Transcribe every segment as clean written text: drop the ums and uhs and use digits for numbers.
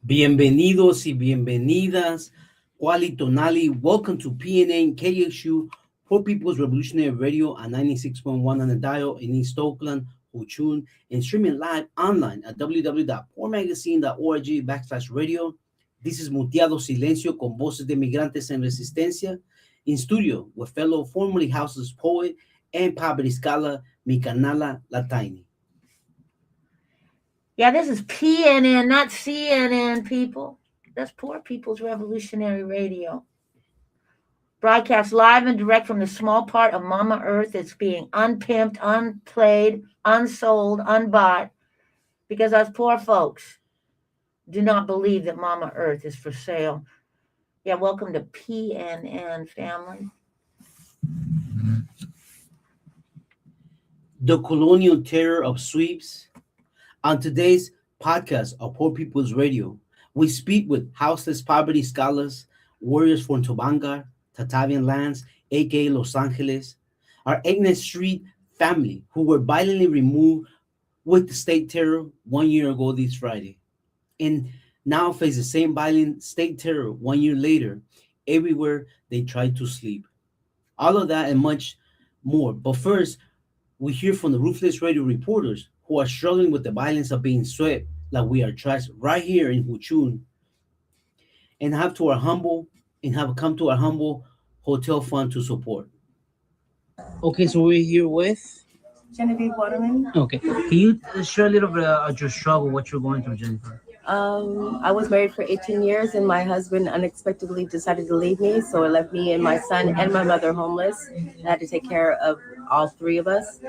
Bienvenidos y bienvenidas. Quali Tonali. Welcome to PNN KXU, Poor People's Revolutionary Radio at 96.1 on the dial in East Oakland, Huchiun, and streaming live online at www.poormagazine.org/radio. This is Muteado Silencio con voces de migrantes en resistencia. In studio with fellow formerly Houseless poet and poverty scholar Mikanala Lataini. Yeah, this is PNN, not CNN, people. That's Poor People's Revolutionary Radio. Broadcast live and direct from the small part of Mama Earth that's being unpimped, unplayed, unsold, unbought, because us poor folks do not believe that Mama Earth is for sale. Yeah, welcome to PNN, family. The colonial terror of sweeps. On today's podcast of Poor People's Radio, we speak with houseless poverty scholars, warriors from Tobanga, Tatavian lands, aka Los Angeles, our Egnet Street family who were violently removed with the state terror 1 year ago this Friday, and now face the same violent state terror 1 year later everywhere they try to sleep. All of that and much more. But first, we hear from the ruthless radio reporters who are struggling with the violence of being swept like we are trash right here in Huchiun, and have come to our humble hotel fund to support. Okay, so we're here with Genevieve Waterman. Okay. Can you share a little bit of your struggle, what you're going through, Jennifer? I was married for 18 years and my husband unexpectedly decided to leave me. So it left me and my son and my mother homeless. I had to take care of all three of us.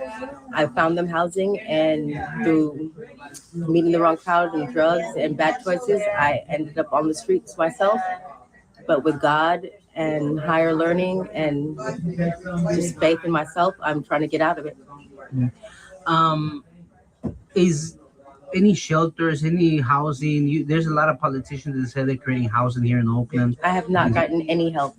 I found them housing, and through meeting the wrong crowd and drugs and bad choices, I ended up on the streets myself. But with God and higher learning and just faith in myself, I'm trying to get out of it. Is any shelters, any housing? There's a lot of politicians that say they're creating housing here in Oakland. I have not gotten any help.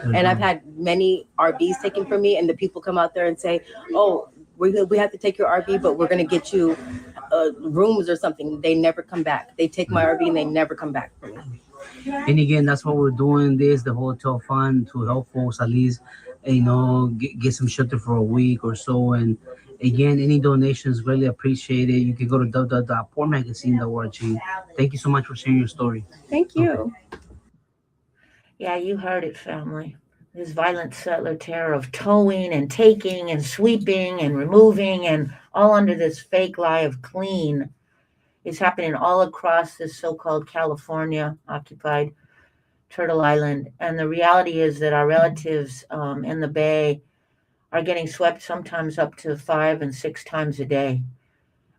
And I've had many RVs taken from me, and the people come out there and say, oh, we have to take your RV, but we're going to get you rooms or something. They never come back. They take my RV and they never come back for me. And again, that's what we're doing. The hotel fund to help folks at least, get some shelter for a week or so. And again, any donations really appreciated. You can go to www.poormagazine.org. Thank you so much for sharing your story. Thank you. Okay. Yeah, you heard it, family. This violent settler terror of towing and taking and sweeping and removing, and all under this fake lie of clean, is happening all across this so-called California occupied Turtle Island. And the reality is that our relatives in the Bay are getting swept sometimes up to 5 and 6 times a day.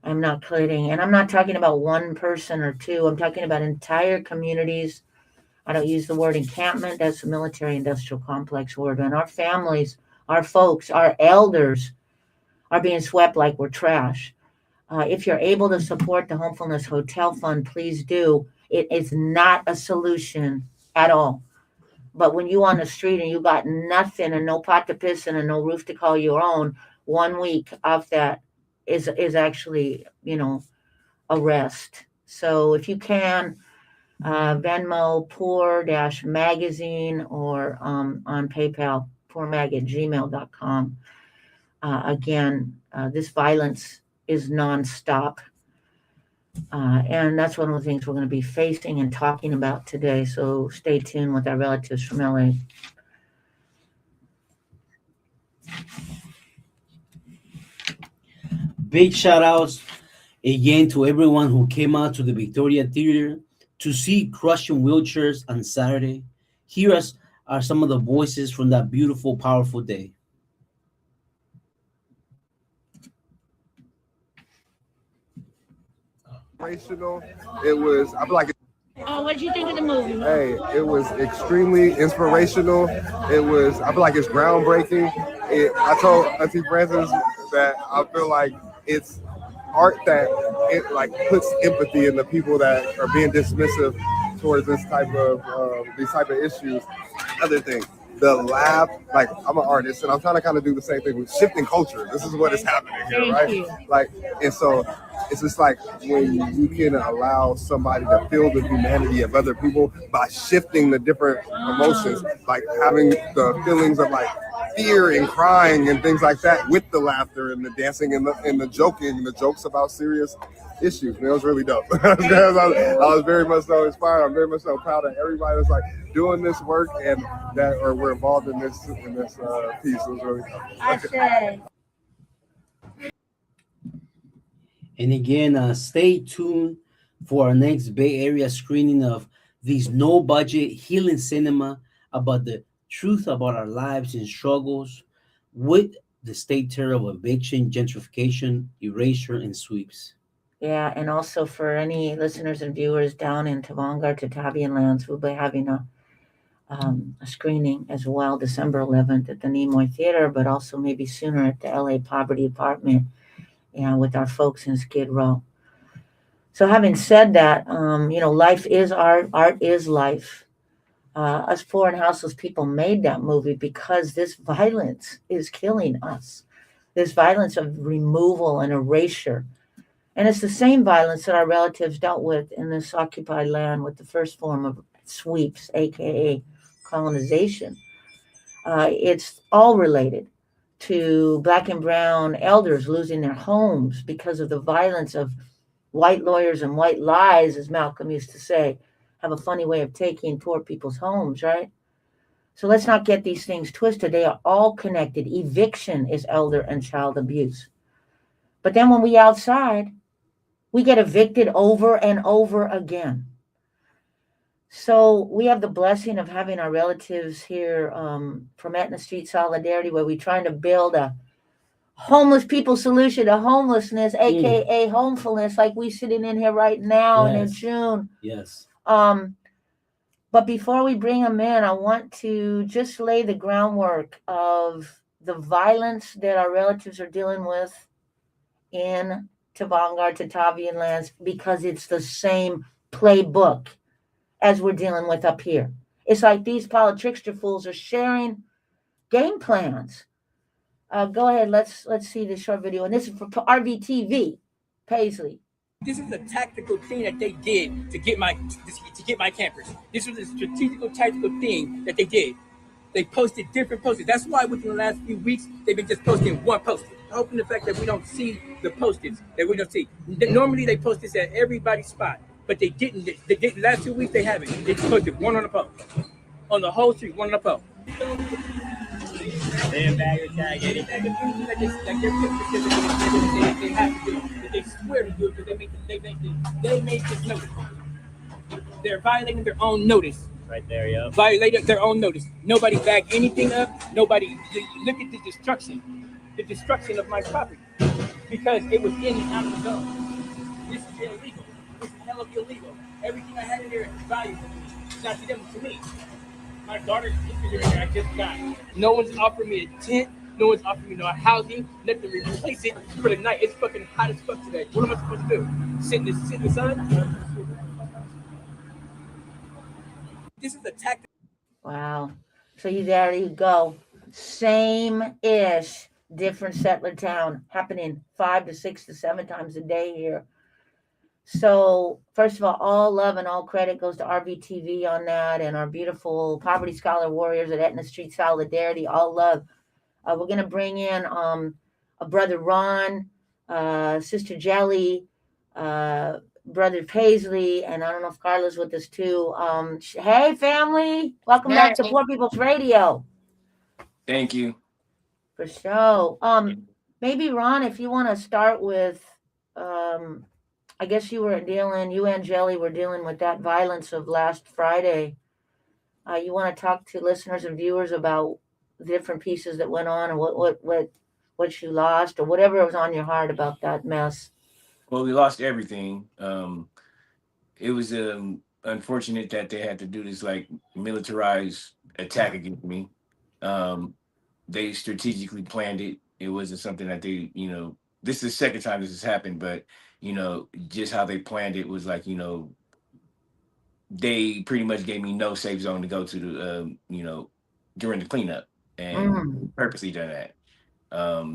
I'm not kidding. And I'm not talking about one person or two. I'm talking about entire communities. I don't use the word encampment. That's a military-industrial complex word. And our families, our folks, our elders are being swept like we're trash. If you're able to support the Homefulness Hotel Fund, please do. It is not a solution at all. But when you on the street and you got nothing and no pot to piss in and no roof to call your own, 1 week off that is actually, a rest. So if you can, Venmo, Poor-Magazine, or on PayPal, poormag@gmail.com. Again, this violence is nonstop. And that's one of the things we're going to be facing and talking about today. So stay tuned with our relatives from LA. Big shout outs again to everyone who came out to the Victoria Theater to see Crushing Wheelchairs on Saturday. Here are some of the voices from that beautiful, powerful day. It was, I feel like. Oh, what did you think of the movie? Hey, it was extremely inspirational. I feel like it's groundbreaking. I told Auntie Francis that I feel like it's art that it like puts empathy in the people that are being dismissive towards these type of issues. Other thing, the lab, like I'm an artist and I'm trying to kind of do the same thing with shifting culture. This is what is happening here, right? And so it's just like when you can allow somebody to feel the humanity of other people by shifting the different emotions, like having the feelings of like fear and crying and things like that with the laughter and the dancing and the joking and the jokes about serious issues. Man, it was really dope. I was very much so inspired. I'm very much so proud of everybody that's like doing this work and that or we're involved in this piece. It was really dope. I say. And again, stay tuned for our next Bay Area screening of these no budget healing cinema about the truth about our lives and struggles with the state terror of eviction, gentrification, erasure, and sweeps. Yeah, and also for any listeners and viewers down in Tavanga, Tatavian lands, we'll be having a screening as well, December 11th at the Nimoy Theater, but also maybe sooner at the LA Poverty Apartment, and with our folks in Skid Row. So, having said that, life is art, art is life. Us poor and houseless people made that movie because this violence is killing us. This violence of removal and erasure. And it's the same violence that our relatives dealt with in this occupied land with the first form of sweeps, aka colonization. It's all related to Black and brown elders losing their homes because of the violence of white lawyers and white lies, as Malcolm used to say, have a funny way of taking poor people's homes, right? So let's not get these things twisted. They are all connected. Eviction is elder and child abuse. But then when we outside, we get evicted over and over again. So we have the blessing of having our relatives here from Etna Street Solidarity, where we're trying to build a homeless people solution to homelessness, aka homefulness, like we sitting in here right now in June. Yes. But before we bring them in, I want to just lay the groundwork of the violence that our relatives are dealing with in Tavanga, Tatavian lands, because it's the same playbook as we're dealing with up here. It's like these politrickster fools are sharing game plans. Go ahead, let's see this short video, and this is for RVTV, Paisley. This is a tactical thing that they did to get my campers. This was a strategical, tactical thing that they did. They posted different posters. That's why within the last few weeks they've been just posting one poster, hoping the fact that we don't see the posters that we don't see. Normally they post this at everybody's spot, but they didn't. They did last 2 weeks. They haven't. They just posted one on the post, on the whole street, one on the post. They bag or tag anything like their picture they have to do it. They swear to do it because they make this notice. They're violating their own notice. Right there, yeah. Violated their own notice. Nobody bagged anything up. Nobody look at the destruction of my property because it was in and out of the zone. This is illegal. This is hell of illegal. Everything I had in there is valuable. Not to them, to me. My daughter's refrigerator I just got. No one's offered me a tent. No one's offered me no housing. Nothing to replace it for the night. It's fucking hot as fuck today. What am I supposed to do? Sit in the sun? This is a tactic. Wow. So there you go. Same-ish, different settler town happening 5 to 6 to 7 times a day here. So first of all love and all credit goes to RVTV on that, and our beautiful Poverty Scholar warriors at Etna Street Solidarity. All love. We're going to bring in a brother Ron, sister Jelly, brother Paisley, and I don't know if Carla's with us too. Hey family, welcome back to Poor People's Radio. Thank you. For sure. Maybe Ron, if you want to start with I guess you and Jelly were dealing with that violence of last Friday. You want to talk to listeners and viewers about the different pieces that went on and what you lost or whatever was on your heart about that mess. Well, we lost everything. It was unfortunate that they had to do this like militarized attack against me. They strategically planned it. It wasn't something that they, this is the second time this has happened, but just how they planned it was like, they pretty much gave me no safe zone to go to the, during the cleanup, and purposely done that.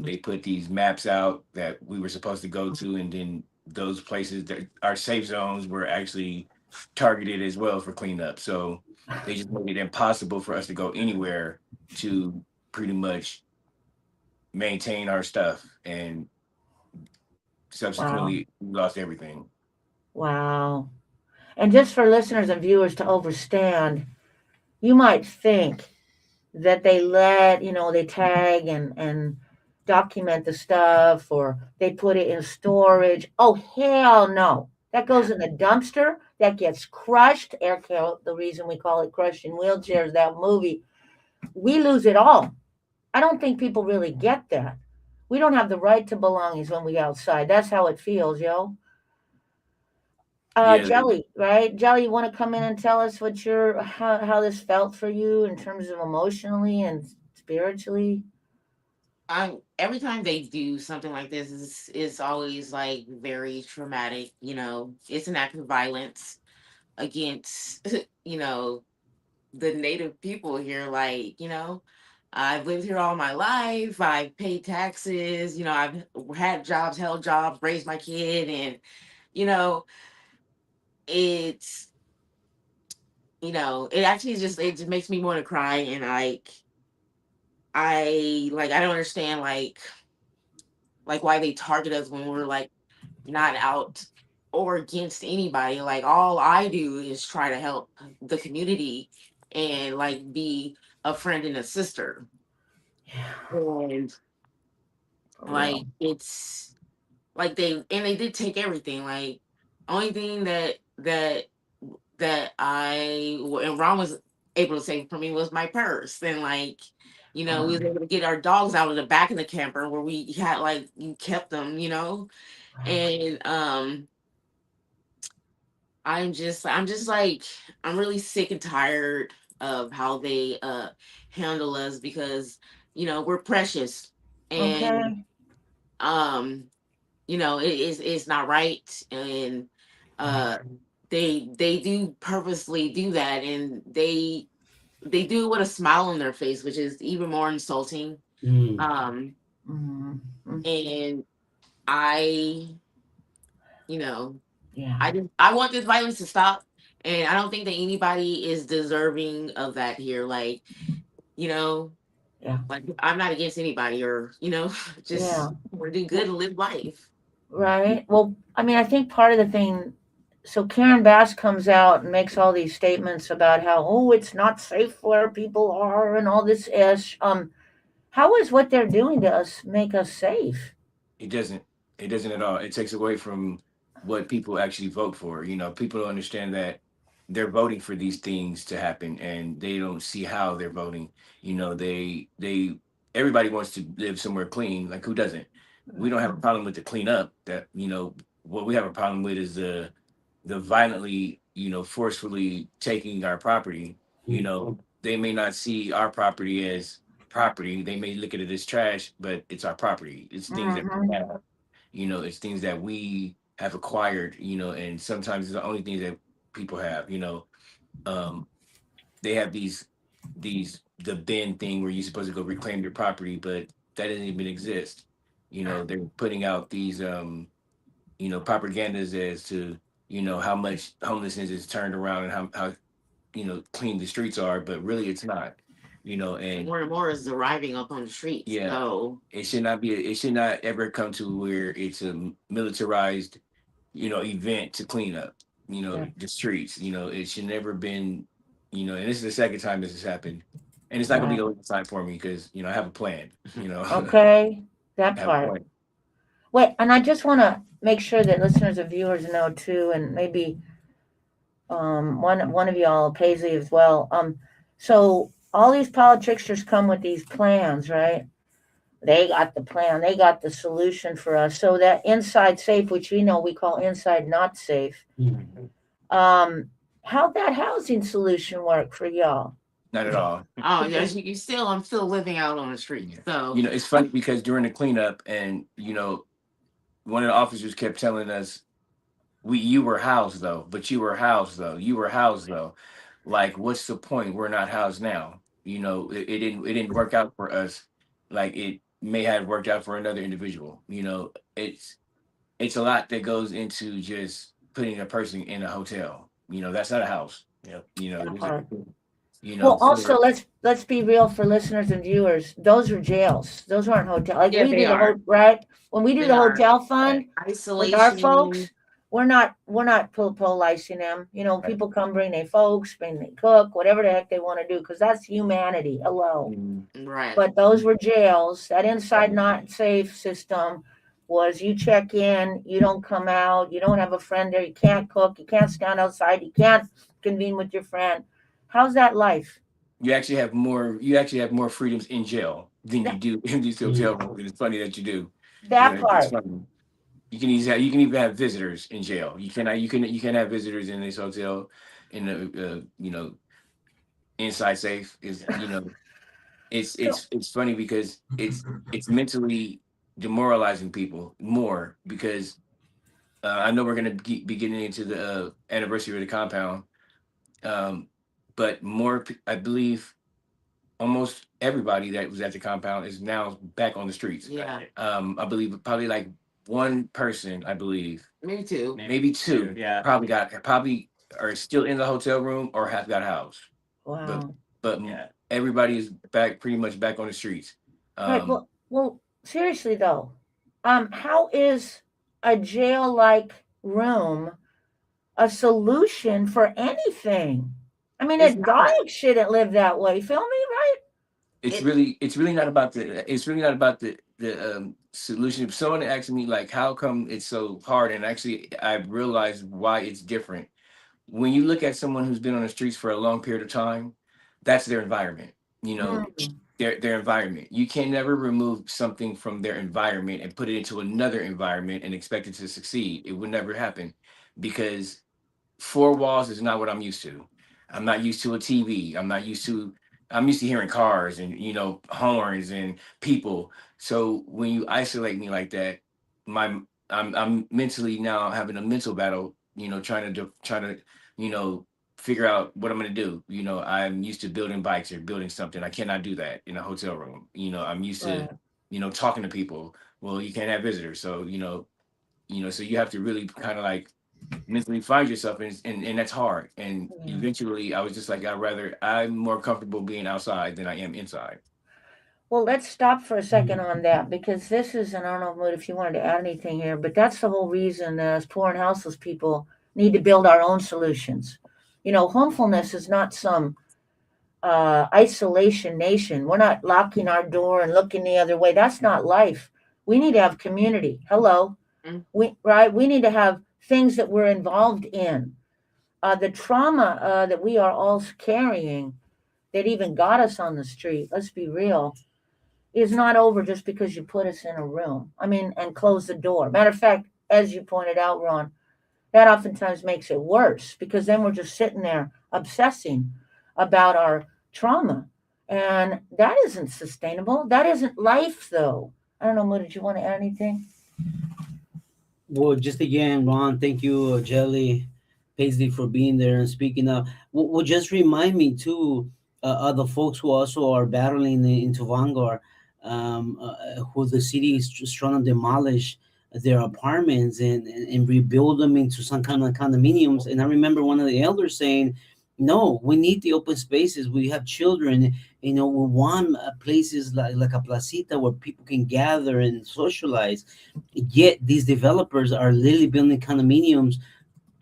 They put these maps out that we were supposed to go to, and then those places that our safe zones were actually targeted as well for cleanup. So they just made it impossible for us to go anywhere to pretty much maintain our stuff, and Wow. subsequently we lost everything. Wow. And just for listeners and viewers to understand, you might think that they let, they tag and document the stuff or they put it in storage. Oh, hell no. That goes in the dumpster. That gets crushed. The reason we call it Crushed in Wheelchairs, that movie, we lose it all. I don't think people really get that. We don't have the right to belongings when we outside. That's how it feels, yo. Yeah, Jelly, right? Jelly, you want to come in and tell us what how this felt for you in terms of emotionally and spiritually? I every time they do something like this is always like very traumatic. It's an act of violence against the native people here. I've lived here all my life. I've paid taxes. I've had jobs, held jobs, raised my kid, and you know, it's it actually just makes me want to cry. And I don't understand why they target us when we're like not out or against anybody. Like all I do is try to help the community and like be a friend and a sister. Yeah, And for real. like it's like they did take everything. Like only thing that and Ron was able to take from me was my purse. And we was able to get our dogs out of the back of the camper where we had like you kept them, Right. and I'm just like I'm really sick and tired of how they handle us because we're precious. And Okay. um it's not right. And uh they do purposely do that, and they do it with a smile on their face, which is even more insulting. Mm. um Mm, mm, and I you know yeah. I want this violence to stop, and I don't think that anybody is deserving of that here. You know, Yeah. I'm not against anybody, or Yeah. just want to do good W- and live life. Right. Well, I mean, I think part of the thing. So Karen Bass comes out and makes all these statements about how it's not safe where people are and all this ish. How is what they're doing to us make us safe? it doesn't. It doesn't at all. It takes away from what people actually vote for. People don't understand that they're voting for these things to happen, and they don't see how they're voting. They everybody wants to live somewhere clean. Like, who doesn't? We don't have a problem with the cleanup. What we have a problem with is the violently, forcefully taking our property. They may not see our property as property. They may look at it as trash, but it's our property. It's things that we Mm-hmm. have. It's things that we have acquired. And sometimes it's the only things that people have. Um, they have the bin thing where you're supposed to go reclaim your property, but that doesn't even exist. They're putting out these propagandas as to how much homelessness is turned around and how clean the streets are, but really it's not. And More and more is arriving up on the streets. yeah, So it should not ever come to where it's a militarized event to clean up Yeah. the streets. It should never been, and this is the second time this has happened, and it's not gonna be Right. the last time for me because I have a plan. Okay. That I have a part. plan. Wait, and I just want to make sure that listeners and viewers know too, and maybe one of y'all, Paisley as well. So all these politicians come with these plans, right? They got the plan, they got the solution for us. So that inside safe, which we know we call inside not safe. Mm. Um, how'd that housing solution work for y'all? Not at all. oh yes, I'm still living out on the street. Yeah. So It's funny because during the cleanup, and one of the officers kept telling us, you were housed though, but you were housed though, you were housed though. Like, what's the point? We're not housed now. It didn't work out for us like it may have worked out for another individual. It's it's a lot that goes into just putting a person in a hotel. That's not a house. Yep. That There's part. Well, for also let's be real for listeners and viewers. Those are jails. Those aren't hotel. Like Yeah, we they do the are. whole right when we do They the are. hotel Right. fund with our Isolation. folks. We're not policing them. Right. People come bring their folks, bring they cook, whatever the heck they want to do, because that's humanity. Hello. Mhm. Right. But those were jails. That inside Right. not safe system was you check in, you don't come out, you don't have a friend there, you can't cook, you can't stand outside, you can't convene with your friend. How's that life? You actually have more freedoms in jail than you That, do in these hotel rooms. And it's funny that you do. that It's part. funny. You can even have visitors in jail. You can have visitors in this hotel in the inside safe is So, it's funny because it's mentally demoralizing people more because I know we're going to be getting into the anniversary of the compound, um, but I believe almost everybody that was at the compound is now back on the streets. Yeah. I believe probably like one person, I believe, Me too. maybe two, Yeah. probably are still in the hotel room or have got housed. But wow. Yeah. everybody is pretty much back on the streets. Right. Um, Well, seriously though, how is a jail-like room a solution for anything? I mean, a It's not. dog shouldn't live that way. Feel me, right? it's It. really it's really not about the solution. If someone asks me like how come it's so hard, and actually I realized why it's different. When you look at someone who's been on the streets for a long period of time, that's their environment. You know, Mm, their environment. You can never remove something from their environment and put it into another environment and expect it to succeed. It would never happen because four walls is not what I'm used to. I'm not used to a TV. I'm used to hearing cars and horns and people. So when you isolate me like that, my I'm mentally now having a mental battle, trying to figure out what I'm gonna do. I'm used to building bikes or building something. I cannot do that in a hotel room. I'm used to, right. talking to people. Well, you can't have visitors. So, so you have to really kind of like mentally find yourself and that's hard, and Yeah. eventually I was just like I'm more comfortable being outside than I am inside. Well, let's stop for a second on that because this is, and I don't know, Mood, if you wanted to add anything here, but that's the whole reason as poor and houseless people need to build our own solutions. Homefulness is not some isolation nation. We're not locking our door and looking the other way. That's not life. We need to have community. Hello. Mm. We need to have things that we're involved in. The trauma that we are all carrying that even got us on the street, let's be real, is not over just because you put us in a room. I mean, and close the door. Matter of fact, as you pointed out, Ron, that oftentimes makes it worse because then we're just sitting there obsessing about our trauma. And that isn't sustainable. That isn't life, though. I don't know, Mo, did you want to add anything? Well, just again, Ron, thank you, Jelly, Paisley, for being there and speaking up. Well, just remind me too, of the folks who also are battling into Vanguard, who the city is just trying to demolish their apartments and rebuild them into some kind of condominiums. And I remember one of the elders saying, "No, we need the open spaces. We have children. We want places like a placita where people can gather and socialize." Yet these developers are literally building condominiums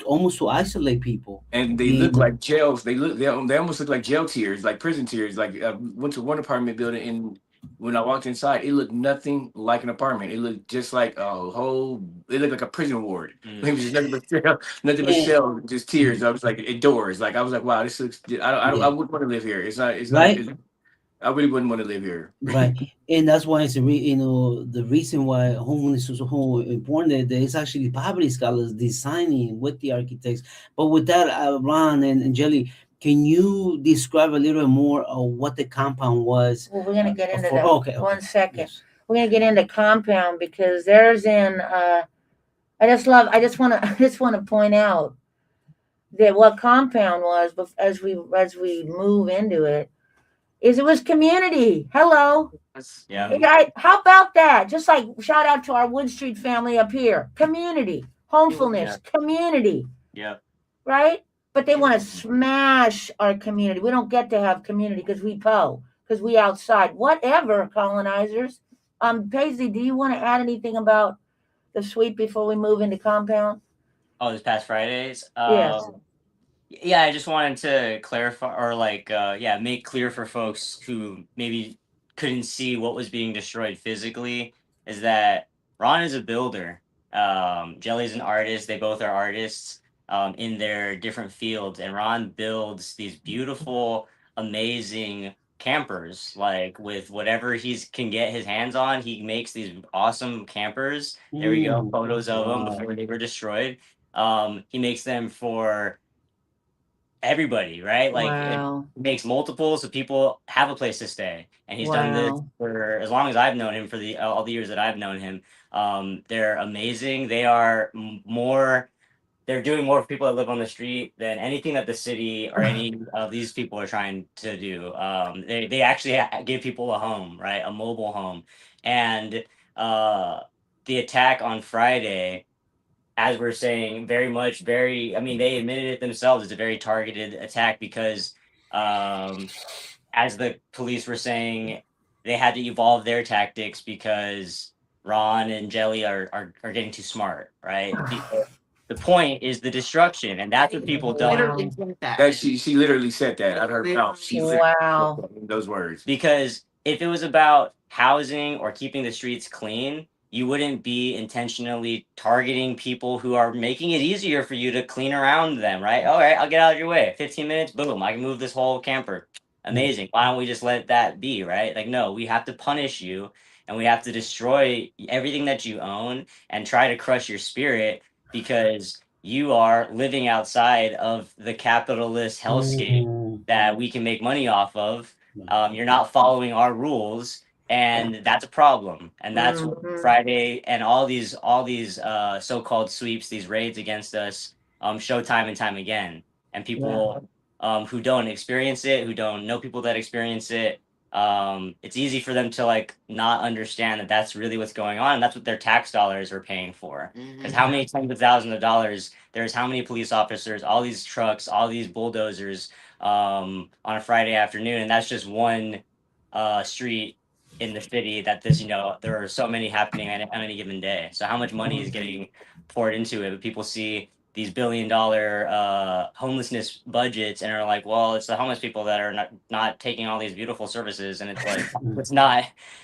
almost to isolate people. And they look And like jails. They almost look like jail tiers, like prison tiers. Like I went to one apartment building, and when I walked inside, it looked nothing like an apartment. It looked just like a whole. It looked like a prison ward. Mm. It was just nothing but cell, nothing but yeah, cell, just tiers. I was like, it doors. Like I was like, wow, this looks. I yeah, wouldn't want to live here. It's not. It's not. right, I really wouldn't want to live here. right. And that's why the reason why homelessness is so important that there is actually poverty scholars designing with the architects. But with that, Ron and Jelly, can you describe a little more of what the compound was? Well, we're going to get into For that. okay, One second. yes. We're going to get into compound because there's I just want to point out that what compound was as we move into it is it was community. Hello. Yeah. How about that? Just like shout out to our Wood Street family up here. Community, homefulness, community, Yeah. right? But they want to smash our community. We don't get to have community because because we outside. Whatever, colonizers. Paisley, do you want to add anything about the sweep before we move into compound? Oh, this past Fridays. Yes. Yeah, I just wanted to clarify or make clear for folks who maybe couldn't see what was being destroyed physically is that Ron is a builder. Jelly's an artist. They both are artists in their different fields. And Ron builds these beautiful, amazing campers. Like with whatever he can get his hands on, he makes these awesome campers. There we go. Photos of them before they were destroyed. He makes them for everybody, right? Like it makes multiples so people have a place to stay. And he's done this for as long as I've known him, for the all the years that I've known him. They're amazing. They are more. They're doing more for people that live on the street than anything that the city or any of these people are trying to do. They actually give people a home, right? A mobile home. And the attack on Friday, as we're saying, I mean, they admitted it themselves. It's a very targeted attack because, as the police were saying, they had to evolve their tactics because Ron and Jelly are getting too smart, right? The point is the destruction, and that's what people don't. That she literally said that out of her mouth. She literally said those words. Because if it was about housing or keeping the streets clean, you wouldn't be intentionally targeting people who are making it easier for you to clean around them, right? All right, I'll get out of your way. 15 minutes, boom, I can move this whole camper. Amazing. Why don't we just let that be, right? Like, no, we have to punish you and we have to destroy everything that you own and try to crush your spirit because you are living outside of the capitalist hellscape that we can make money off of. You're not following our rules, and that's a problem. And that's what Friday and all these so-called sweeps, these raids against us, show time and time again. And people who don't experience it, who don't know people that experience it, it's easy for them to like not understand that that's really what's going on, and that's what their tax dollars are paying for. Because how many tens of thousands of dollars, there's how many police officers, all these trucks, all these bulldozers on a Friday afternoon, and that's just one street in the city that there are so many happening on any given day. So how much money is getting poured into it? But people see these $1 billion homelessness budgets and are like, well, it's the homeless people that are not taking all these beautiful services. And it's like,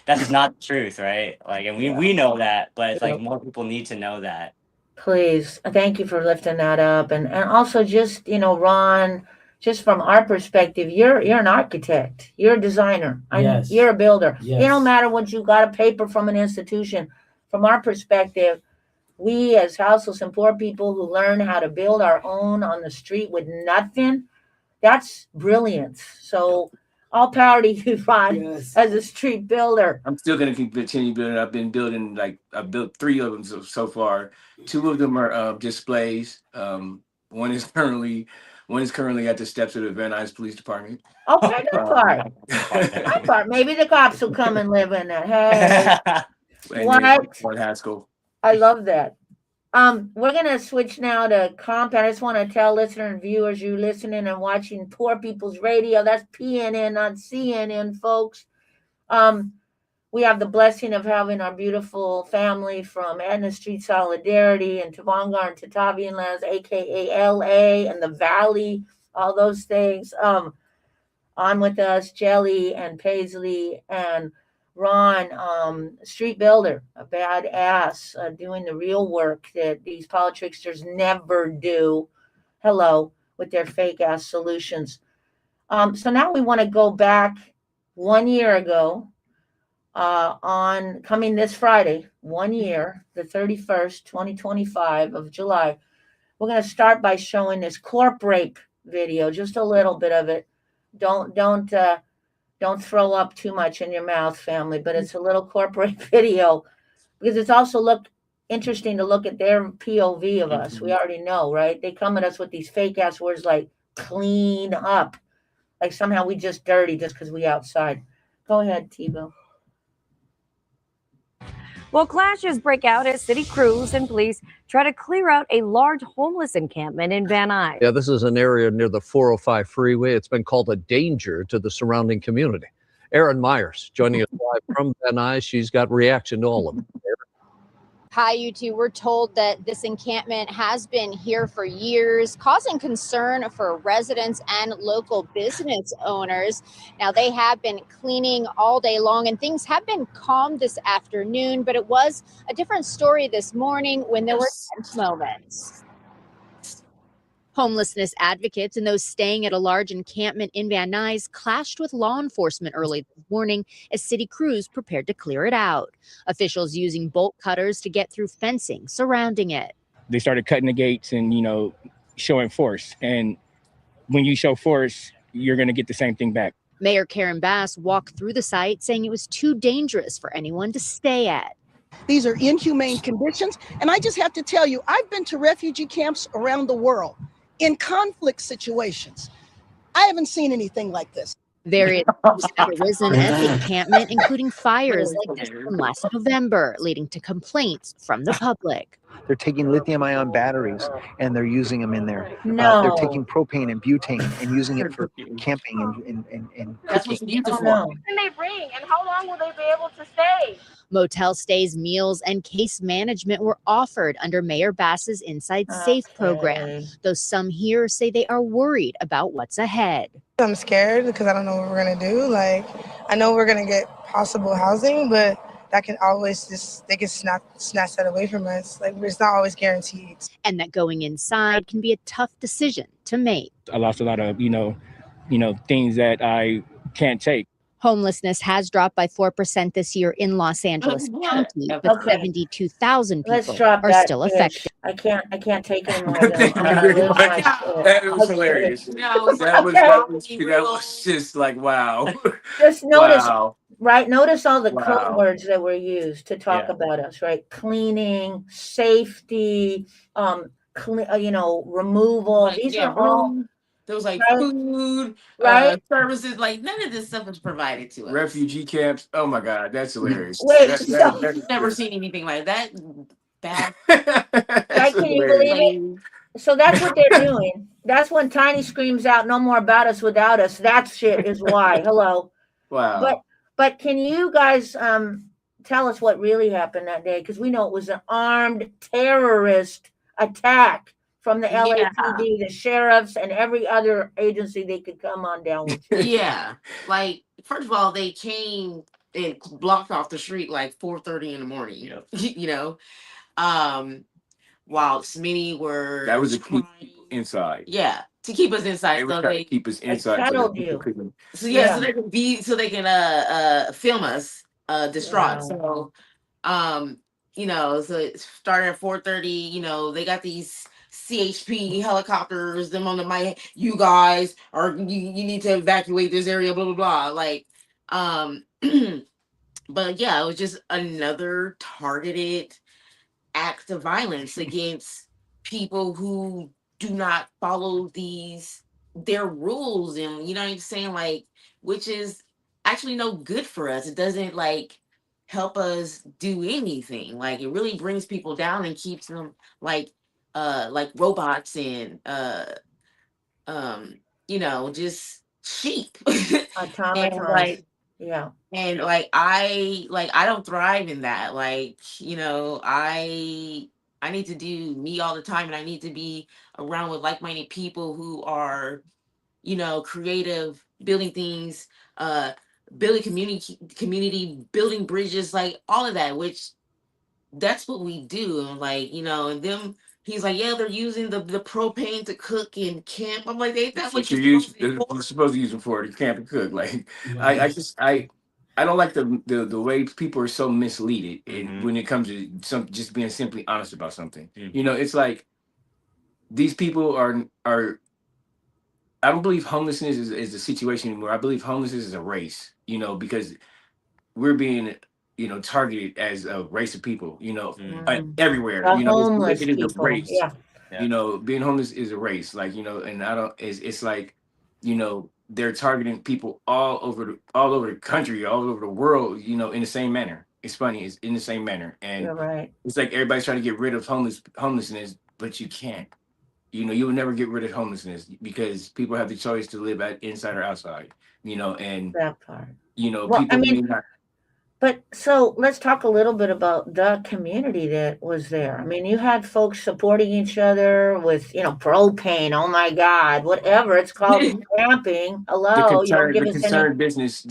that's just not the truth, right? Like, and we know that, but it's like more people need to know that. Please, thank you for lifting that up. And also just, Ron, just from our perspective, you're an architect, you're a designer, you're a builder. It don't matter what you got a paper from an institution. From our perspective, we as houseless and poor people who learn how to build our own on the street with nothing, that's brilliance. So all power to you, Ron, as a street builder. I'm still going to continue building. I've been building, I've built 3 of them so far. 2 of them are displays. One is currently at the steps of the Van Nuys Police Department. Okay, that part. Maybe the cops will come and live in that. Hey, what? Haskell. I love that. We're gonna switch now to compound. I just want to tell listener and viewers, you listening and watching Poor People's Radio. That's PNN, not CNN, folks. We have the blessing of having our beautiful family from Edna Street Solidarity and Tavongar and Tatavian lands, aka LA and the Valley, all those things. On with us, Jelly and Paisley and Ron, street builder, a badass, doing the real work that these politricksters never do. Hello, with their fake ass solutions. So now we want to go back 1 year ago, on coming this Friday, 1 year, the 31st, 2025 of July. We're going to start by showing this corp rape video, just a little bit of it. Don't throw up too much in your mouth, family, but it's a little corporate video because it's also interesting to look at their POV of us. We already know, right? They come at us with these fake ass words like clean up. Like somehow we just dirty just because we outside. Go ahead, Tebow. Well, clashes break out as city crews and police try to clear out a large homeless encampment in Van Nuys. Yeah, this is an area near the 405 freeway. It's been called a danger to the surrounding community. Erin Myers joining us live from Van Nuys. She's got reaction to all of it. Hi, you two. We're told that this encampment has been here for years, causing concern for residents and local business owners. Now, they have been cleaning all day long and things have been calm this afternoon, but it was a different story this morning when there were tense moments. Homelessness advocates and those staying at a large encampment in Van Nuys clashed with law enforcement early this morning as city crews prepared to clear it out. Officials using bolt cutters to get through fencing surrounding it. They started cutting the gates and, showing force. And when you show force, you're going to get the same thing back. Mayor Karen Bass walked through the site saying it was too dangerous for anyone to stay at. These are inhumane conditions. And I just have to tell you, I've been to refugee camps around the world. In conflict situations, I haven't seen anything like this. Various issues have arisen at the encampment, including fires like this from last November, leading to complaints from the public. They're taking lithium-ion batteries and they're using them in there. No. They're taking propane and butane and using it for camping and That's what cooking. you use it for. No. When they bring and how long will they be able to stay? Motel stays, meals, and case management were offered under Mayor Bass's Inside Safe program, though some here say they are worried about what's ahead. I'm scared because I don't know what we're going to do. Like, I know we're going to get possible housing, but that can always they can snatch that away from us. Like, it's not always guaranteed. And that going inside can be a tough decision to make. I lost a lot of, things that I can't take. Homelessness has dropped by 4% this year in Los Angeles County, but Okay. 72,000 Let's people drop are that still bitch. affected. I can't take any more of that. That was hilarious. No, That was just like, wow. Just notice, Wow. right? Notice all the Wow. code words that were used to talk about us, right? Cleaning, safety, removal. Like, These yeah, are all there was like Right. food, Right. services. Like none of this stuff was provided to us. Refugee camps. Oh my God, that's hilarious. Wait, That- so- that- I've never seen anything like that. Bad. Right, can you believe it? So that's what they're doing. That's when Tiny screams out, "No more about us without us." That shit is why. Hello. Wow. But can you guys tell us what really happened that day? Because we know it was an armed terrorist attack from the LAPD, the sheriffs, and every other agency they could come on down with. Yeah, like first of all, they came and blocked off the street like 4:30 in the morning. While Smitty were That was a trying, inside. yeah, to keep us inside. They were So trying they to keep us inside. settled that people you. couldn't- so they can film us distraught. Wow. So so it started at 4:30. They got these CHP helicopters, them on the mic, you guys are you need to evacuate this area, blah blah blah. Like but yeah, it was just another targeted act of violence against people who do not follow their rules, and what I'm saying, like, which is actually no good for us. It doesn't like help us do anything. Like it really brings people down and keeps them like robots and just sheep. And Automatons. like Yeah. and I don't thrive in that. Like, I need to do me all the time, and I need to be around with like-minded people who are, creative, building things, building community, building bridges, like all of that, which that's what we do. And and them, he's like, yeah, they're using the propane to cook in camp. I'm like, ain't that That's what what you you're use. supposed to do? You're supposed to use them for. You can't cook. Like I don't like the way people are so misleaded when it comes to just being simply honest about something. It's like these people are. I don't believe homelessness is a situation anymore. I believe homelessness is a race. Because we're being targeted as a race of people. Everywhere. The homeless it is a people. race. Yeah. Being homeless is a race. Like and I don't. It's like they're targeting people all over the country, all over the world, in the same manner. It's funny, it's in the same manner. And You're right. it's like everybody's trying to get rid of homelessness, but you can't. You will never get rid of homelessness because people have the choice to live inside or outside, and That part. Well, I people may mean, not. but so let's talk a little bit about the community that was there. I mean, you had folks supporting each other with, propane. Oh my God, whatever it's called, camping. the Hello, you don't concerned give the us any.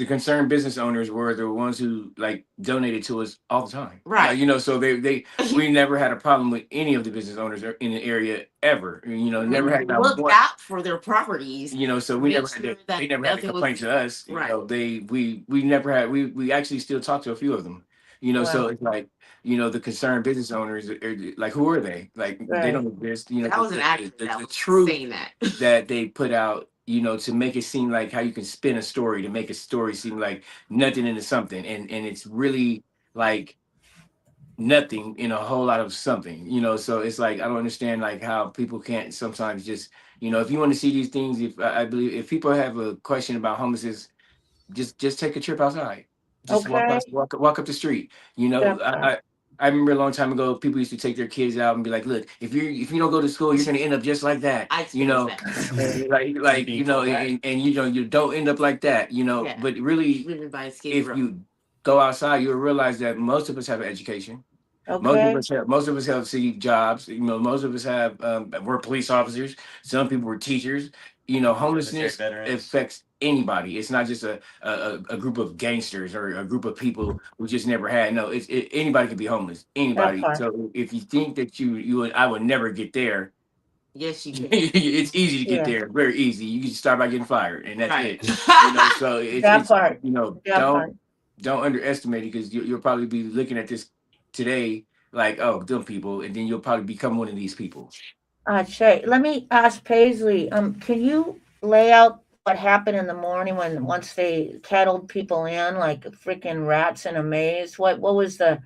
concerned business owners were the ones who like donated to us all the time. Right. So we never had a problem with any of the business owners in the area ever. Never had that Looked one. out for their properties. So we Make never had sure to, that they never had to nothing complain was to us. right. We never had, we actually still talk to a few of them. So Wow. it's like, the concerned business owners are like, who are they? Like they Right. don't exist. That was an actor The that was truth saying that. that they put out, to make it seem like how you can spin a story to make a story seem like nothing into something, and it's really like nothing in a whole lot of something. So it's like I don't understand like how people can't sometimes just, if you want to see these things, if I believe if people have a question about homelessness, just take a trip outside. Just Okay. walk up the street. That part. I remember a long time ago, people used to take their kids out and be like, "Look, if you don't go to school, you're gonna end up just like that." I experienced that. And like and you don't end up like that. Yeah. But really, Living by Skid if Row. you go outside, you'll realize that most of us have an education. Okay. Most of us have city jobs. Most of us have we're police officers. Some people were teachers. Homelessness veterans. affects anybody. It's not just a group of gangsters or a group of people who just never had. No, anybody can be homeless. That Anybody. part. So if you think that I would never get there, Yes, you can. it's easy to get Yeah. there. Very easy. You can start by getting fired, and that's Right. it. So That part. That part. don't underestimate it because you'll probably be looking at this today like, oh, them people, and then you'll probably become one of these people. Shay, let me ask Paisley. Can you lay out what happened in the morning once they kettled people in like freaking rats in a maze? What was the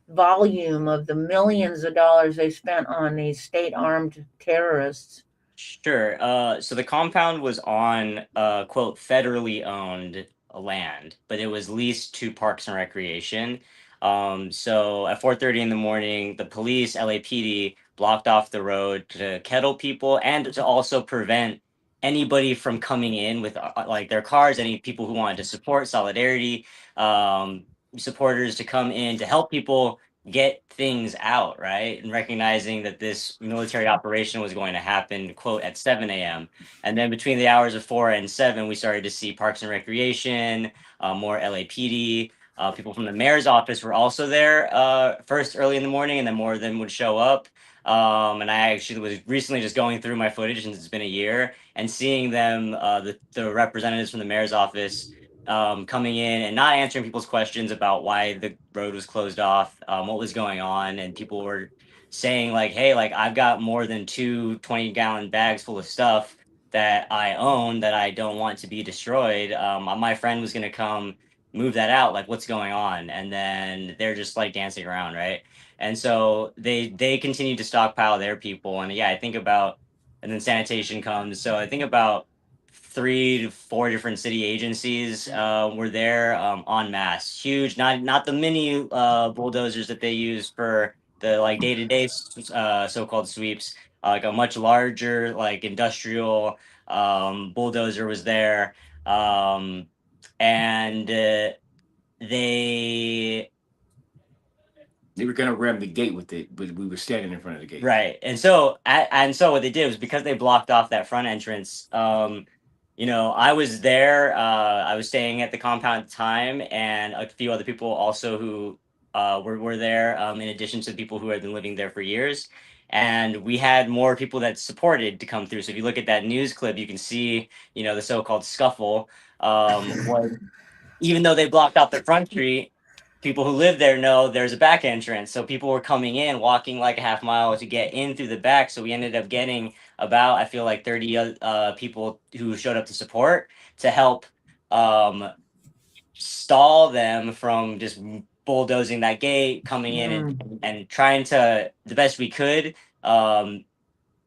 volume of the millions of dollars they spent on these state-armed terrorists? Sure. So the compound was on quote federally owned land, but it was leased to Parks and Recreation. So at 4:30 in the morning, the police, LAPD, blocked off the road to kettle people and to also prevent anybody from coming in with like their cars. Any people who wanted to support Solidarity, um, supporters to come in to help people get things out, right? And recognizing that this military operation was going to happen, quote, at 7 a.m. And then between the hours of 4 and 7, we started to see Parks and Recreation, more LAPD. People from the mayor's office were also there first early in the morning, and then more of them would show up. And I actually was recently just going through my footage since it's been a year and seeing them, the representatives from the mayor's office coming in and not answering people's questions about why the road was closed off, what was going on. And people were saying like, hey, like I've got more than 20-gallon bags full of stuff that I own that I don't want to be destroyed. My friend was going to come move that out. Like what's going on? And then they're just like dancing around. Right. And so they continue to stockpile their people. And yeah, I think about, and then sanitation comes. So I think about 3 to 4 different city agencies were there en masse. Huge, not the mini bulldozers that they use for the like day-to-day so-called sweeps. Like a much larger like industrial bulldozer was there, and they They were gonna ram the gate with it, but we were standing in front of the gate. right. And so what they did was because they blocked off that front entrance. I was there. I was staying at the compound at the time, and a few other people also who were there. In addition to the people who had been living there for years, and we had more people that supported to come through. So if you look at that news clip, you can see the so-called scuffle. Was even though they blocked off the front street, people who live there know there's a back entrance. So people were coming in, walking like a half mile to get in through the back. So we ended up getting about, I feel like 30 people who showed up to support to help stall them from just bulldozing that gate, coming in and trying to, the best we could,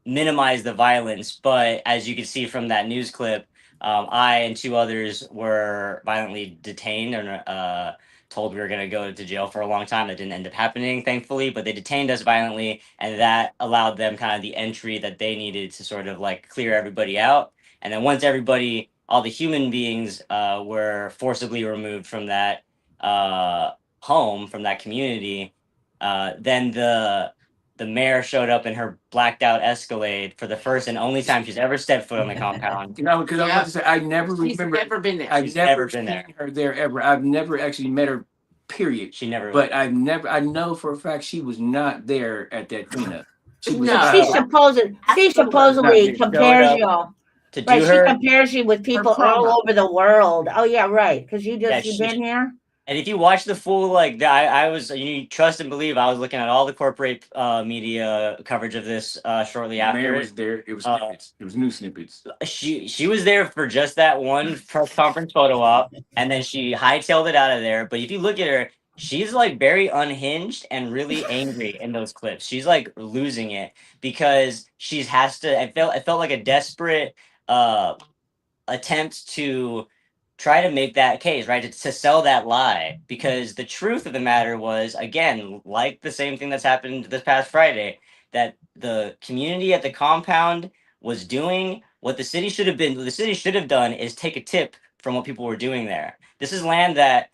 minimize the violence. But as you can see from that news clip, I and two others were violently detained and told we were going to go to jail for a long time. That didn't end up happening, thankfully, but they detained us violently, and that allowed them kind of the entry that they needed to sort of like clear everybody out. And then once everybody, all the human beings, were forcibly removed from that home, from that community, then the mayor showed up in her blacked out Escalade for the first and only time she's ever stepped foot on the compound. No, because I was about to say I never She's remember. never been there. I've She's never never been seen there. her there ever. I've never actually met her. Period. She never. But I've never. I know for a fact she was not there at that cleanup. She was. No. She supposedly compares y'all. to do Right, she her. compares you with people all promo. over the world. Oh yeah, right. Because you Yeah, you've she- been here. And if you watch the full, like, I was, you trust and believe, I was looking at all the corporate media coverage of this shortly The after. mayor was there. It was snippets. It was new snippets. She was there for just that one press conference photo op, and then she hightailed it out of there. But if you look at her, she's like very unhinged and really angry in those clips. She's like losing it because she's has to. It felt like a desperate attempt to try to make that case, right? To sell that lie. Because the truth of the matter was, again, like the same thing that's happened this past Friday, that the community at the compound was doing what the city should have been. What the city should have done is take a tip from what people were doing there. This is land that,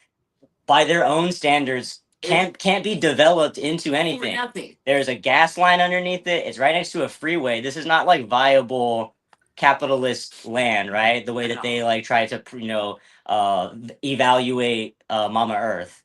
by their own standards, can't be developed into anything. Nothing. There's a gas line underneath it. It's right next to a freeway. This is not like viable capitalist land, right? The way that they like try to, evaluate Mama Earth,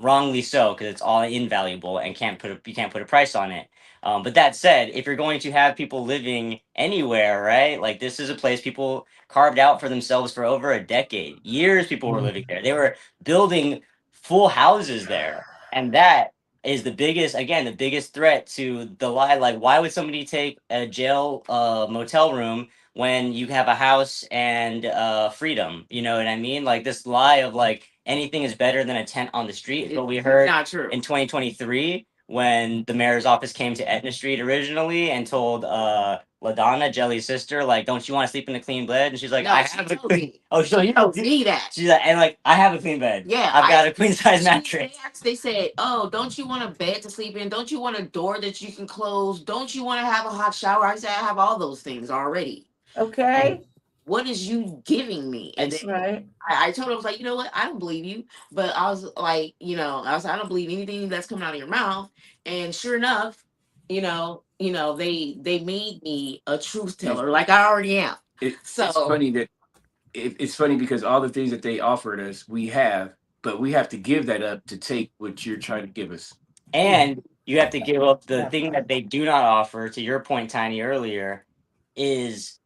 wrongly so, because it's all invaluable and you can't put a price on it. But that said, if you're going to have people living anywhere, right? Like this is a place people carved out for themselves for over a decade. Years people were living there. They were building full houses there. And that is the biggest threat to the lie. Like, why would somebody take a jail motel room when you have a house and freedom? You know what I mean? Like this lie of like anything is better than a tent on the street is what we heard Not true. in 2023 when the mayor's office came to Etna Street originally and told LaDonna, Jelly's sister, like, don't you want to sleep in a clean bed? And she's like, No, I she have a told clean. me. Oh, so you told me that. She's like, and like, I have a clean bed. Yeah, I've got a queen size mattress. They said, "Oh, don't you want a bed to sleep in? Don't you want a door that you can close? Don't you want to have a hot shower?" I said, "I have all those things already." Okay. And what is you giving me? And then Right. I told her, I was like, you know what? I don't believe you. But I was like, I don't believe anything that's coming out of your mouth. And sure enough, they made me a truth teller, like I already am. It's funny that it's funny because all the things that they offered us, we have, but we have to give that up to take what you're trying to give us. And you have to give up the thing that they do not offer, to your point, Tiny, earlier, is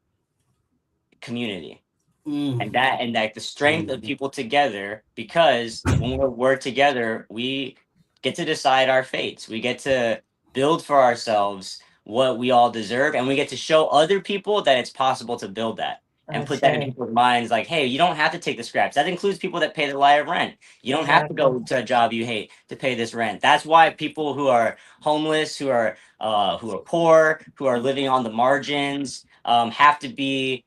community. And that the strength of people together, because when we're together, we get to decide our fates. We get to build for ourselves what we all deserve, and we get to show other people that it's possible to build that. And put that in people's minds, like, hey, you don't have to take the scraps. That includes people that pay the lie of rent. You don't have to go to a job you hate to pay this rent. That's why people who are homeless, who are poor, who are living on the margins, have to be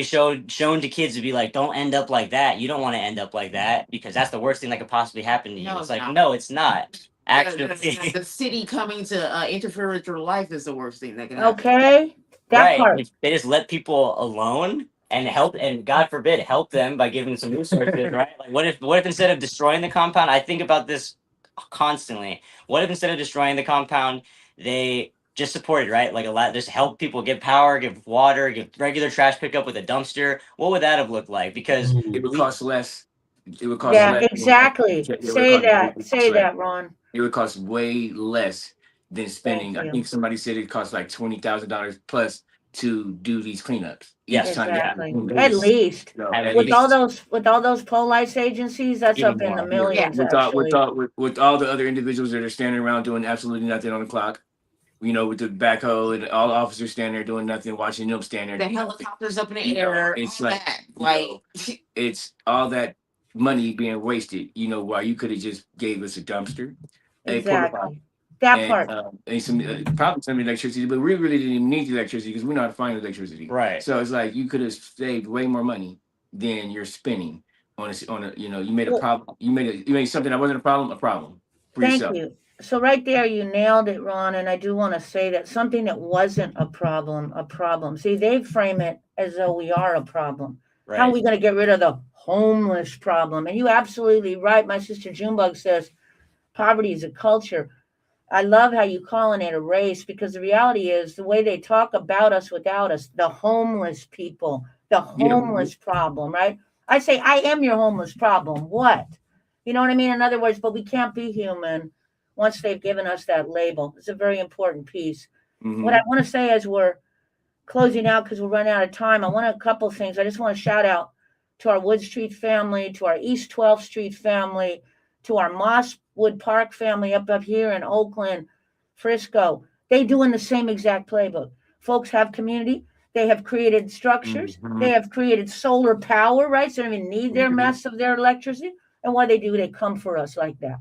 shown to kids to be like, don't end up like that. You don't want to end up like that because that's the worst thing that could possibly happen to you. No, It's it's like, not. no, it's not. Actually, The city coming to interfere with your life is the worst thing that can happen. Okay. That right. part. They just let people alone and help, and God forbid, help them by giving them some resources, right? Like, what if instead of destroying the compound, I think about this constantly. What if instead of destroying the compound, they just supported, right? Like just help people, give power, give water, give regular trash pickup with a dumpster. What would that have looked like? Because it would cost less. It would cost Yeah, less. exactly. Say that, Ron. It would cost way less than spending. Thank I you. think somebody said it costs like $20,000 plus to do these cleanups. Yes, each time you have Exactly. to do At this. least. So, at With all least. those police agencies, that's Even up in the more. millions. with Actually. all the other individuals that are standing around doing absolutely nothing on the clock, with the backhoe and all the officers standing there doing nothing, watching them stand there. The helicopters up in the air. It's all like, that. Like it's all that money being wasted. While you could have just gave us a dumpster, a porta potty, Exactly. That and part. and some probably some electricity, but we really didn't even need the electricity because we know how to find electricity. Right. So it's like you could have saved way more money than you're spending on a you made a Well, problem. You made something that wasn't a problem for thank yourself. you. So right there, you nailed it, Ron. And I do want to say that something that wasn't a problem, a problem. See, they frame it as though we are a problem. How are Right. we going to get rid of the homeless problem? And you absolutely right. My sister Junebug says poverty is a culture. I love how you calling it a race because the reality is the way they talk about us without us, the homeless people, the Yeah. homeless problem, right? I say, I am your homeless problem. What? You know what I mean? In other words, but we can't be human once they've given us that label. It's a very important piece. What I Mm-hmm. want to say as we're closing out, because we're running out of time, I want a couple things. I just want to shout out to our Wood Street family, to our East 12th Street family, to our Mosswood Park family up here in Oakland, Frisco. They doing the same exact playbook. Folks have community. They have created structures. They Mm-hmm. have created solar power, right? So they don't even need their Mm-hmm. mess of their electricity. And what they do, they come for us like that,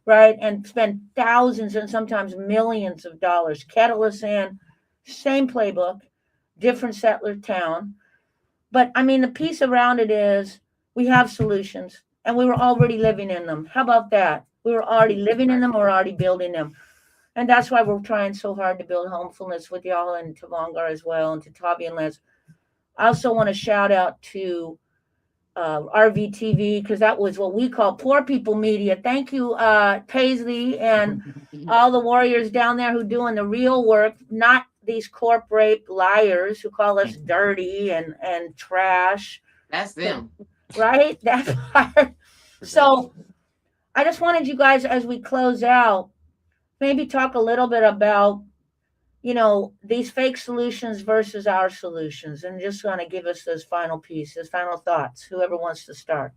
right? And spend thousands and sometimes millions of dollars. Kettle us in, same playbook, different settler town. But I mean, the piece around it is we have solutions and we were already living in them. How about that? We were already living in them, we're already building them. And that's why we're trying so hard to build homefulness with y'all and Tavangar as well, and to Tavi and Les. I also want to shout out to RVTV because that was what we call poor people media. Thank you, Paisley, and all the warriors down there who doing the real work, not these corporate liars who call us dirty and trash. That's them. Right? That part. So I just wanted you guys, as we close out, maybe talk a little bit about, these fake solutions versus our solutions, and just want to give us those final pieces, final thoughts. Whoever wants to start.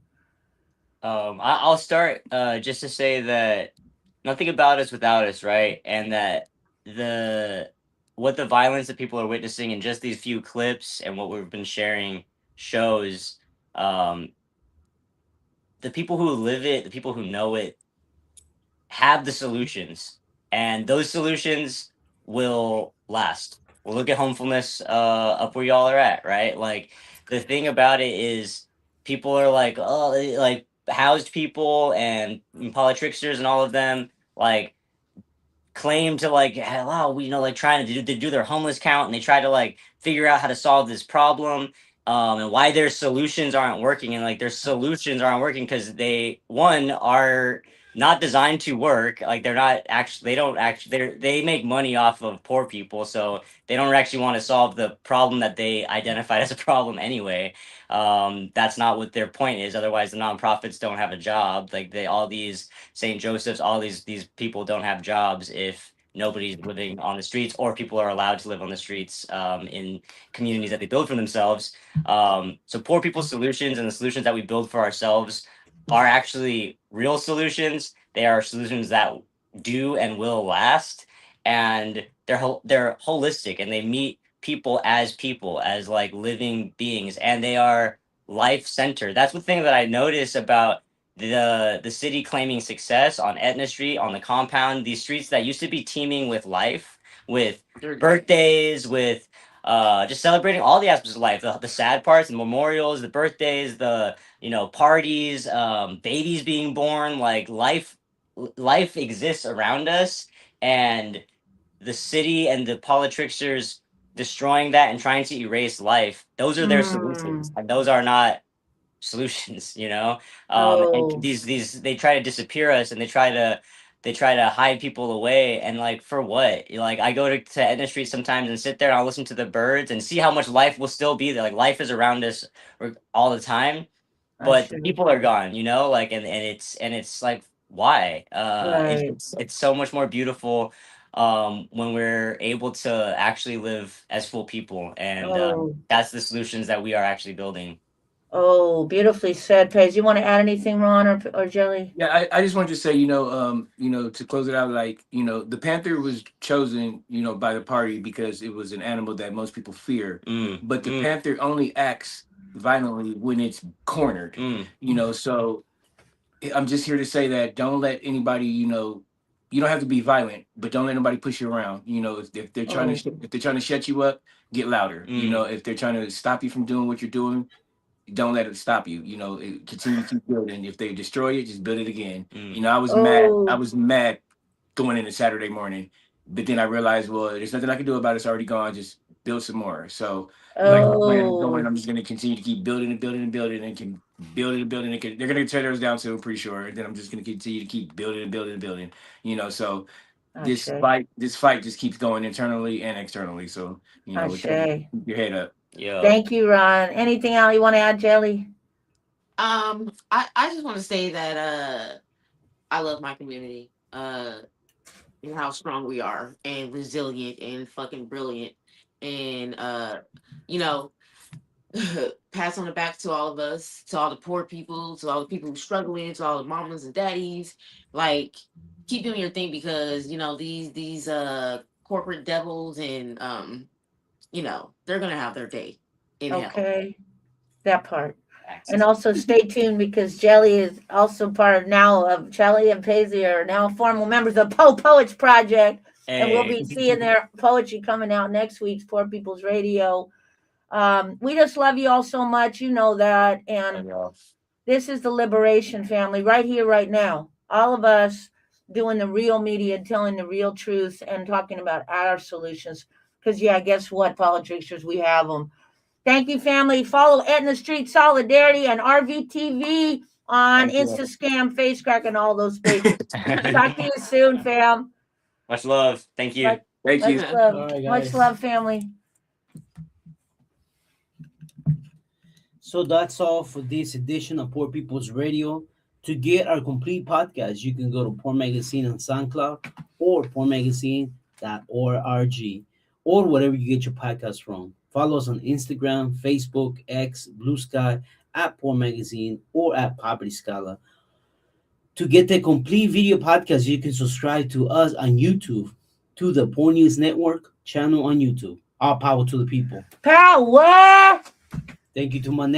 I'll start just to say that nothing about us without us, right? And that the what the violence that people are witnessing in just these few clips and what we've been sharing shows um, the people who live it, the people who know it, have the solutions, and those solutions will last. Well, look at homefulness up where y'all are at, right? Like the thing about it is people are like, oh, like housed people and politricksters and all of them, like claim to like hello like trying to do their homeless count, and they try to like figure out how to solve this problem, and why their solutions aren't working, and like their solutions aren't working because they one are not designed to work. Like they're not actually, they don't actually, they make money off of poor people, so they don't actually want to solve the problem that they identified as a problem anyway. That's not what their point is, otherwise the nonprofits don't have a job. Like they all these St. Joseph's, all these people don't have jobs if nobody's living on the streets, or people are allowed to live on the streets in communities that they build for themselves. So poor people's solutions and the solutions that we build for ourselves are actually real solutions. They are solutions that do and will last, and they're holistic, and they meet people as like living beings, and they are life centered. That's the thing that I notice about the city claiming success on Etna Street, on the compound, these streets that used to be teeming with life, with birthdays, with just celebrating all the aspects of life, the sad parts, the memorials, the birthdays, the parties, babies being born, like life exists around us, and the city and the politricksters destroying that and trying to erase life, those are their solutions, Mm. and those are not solutions. And Oh, these they try to disappear us, and they try to hide people away, and like for what? Like I go to Etna Street sometimes and sit there and I'll listen to the birds and see how much life will still be there. Like life is around us all the time, I but the should. people are gone, like, and it's like, why? Right. It's so much more beautiful when we're able to actually live as full people, and Oh, that's the solutions that we are actually building. oh, beautifully said, Paige. You want to add anything, Ron or Jelly? Yeah, I just wanted to say, to close it out, like, the panther was chosen, by the party because it was an animal that most people fear. Mm, But the mm, panther only acts violently when it's cornered, mm. so I'm just here to say that don't let anybody, you don't have to be violent, but don't let nobody push you around. You know, if they're trying to if they're trying to shut you up, get louder. You know, if they're trying to stop you from doing what you're doing, don't let it stop you. You know, continue to keep building. If they destroy it, just build it again. You know, I was mad. I was mad going into Saturday morning, but then I realized, well, there's nothing I can do about it. It's already gone. Just build some more. So, like the plan is going, I'm just going to continue to keep building and building and building and can build it and building. They're going to tear those down soon, I'm pretty sure. And then I'm just going to continue to keep building and building and building. You know, so this fight just keeps going internally and externally. So, you know, with that, keep your head up. Yeah. Thank you, Ron. Anything else you want to add, Jelly? I just want to say that I love my community. And how strong we are and resilient and fucking brilliant. And you know, pass on the back to all of us, to all the poor people, to all the people who struggling, to all the mamas and daddies. Like, keep doing your thing because you know these corporate devils and you know they're gonna have their day in hell. Okay, that part. And also stay tuned because Jelly is also part now of Jelly and Paisley are now formal members of Poets Project. And we'll be seeing their poetry coming out next week's Poor People's Radio. We just love you all so much. You know that. And this is the Liberation Family right here, right now. All of us doing the real media, telling the real truth and talking about our solutions. Because, yeah, guess what, politicians? We have them. Thank you, family. Follow Etna Street Solidarity and RVTV on Instagram, Facecrack, and all those spaces. Talk to you soon, fam. Much love. Thank you. Thank you. Much love. All right, Much guys. love, family. So that's all for this edition of Poor People's Radio. To get our complete podcast, you can go to Poor Magazine on SoundCloud or poormagazine.org or whatever you get your podcast from. Follow us on Instagram, Facebook, X, Blue Sky, at Poor Magazine, or at Poverty Scholar. To get the complete video podcast, you can subscribe to us on YouTube, to the Poor News Network channel on YouTube. All power to the people. Power! Thank you to my nephew.